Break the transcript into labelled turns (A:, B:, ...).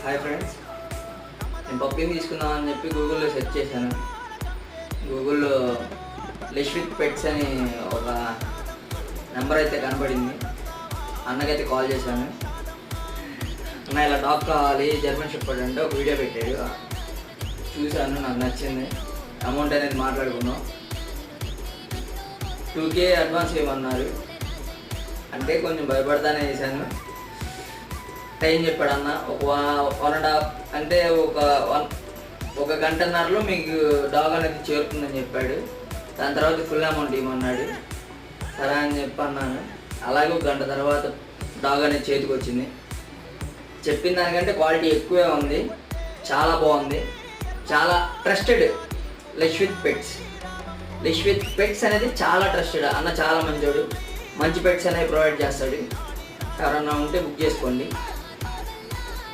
A: Hi friends, నేను పప్పీని తీసుకుందామని చెప్పి గూగుల్లో సెర్చ్ చేశాను. గూగుల్లో లెష్ విత్ పెట్స్ అని ఒక నెంబర్ అయితే కనపడింది. అన్నకైతే కాల్ చేశాను. అన్న ఇలా డాగ్ కావాలి, జర్మన్ షెపర్డ్ అంటే ఒక వీడియో పెట్టాడు, చూశాను, నాకు నచ్చింది. అమౌంట్ అనేది మాట్లాడుకున్నాం. 2K advance ఇవ్వమన్నారు. అంటే కొంచెం భయపడతానే చేశాను. టైం చెప్పాడు అన్న, ఒక 1.5 అంటే ఒక గంటన్నరలో మీకు డాగ్ అనేది చేరుతుందని చెప్పాడు. దాని తర్వాత ఫుల్ అమౌంట్ ఇవ్వమన్నాడు. సరే అని చెప్పి అన్నాను. అలాగే ఒక గంట తర్వాత డాగ్ అనేది చేతికి వచ్చింది. చెప్పిన దానికంటే క్వాలిటీ ఎక్కువే ఉంది, చాలా బాగుంది, చాలా ట్రస్టెడ్. లెష్ విత్ పెట్స్ అనేది చాలా ట్రస్టెడ్. అన్న చాలా మంచోడు, మంచి పెట్స్ అనేవి ప్రొవైడ్ చేస్తాడు. ఎవరన్నా ఉంటే బుక్ చేసుకోండి.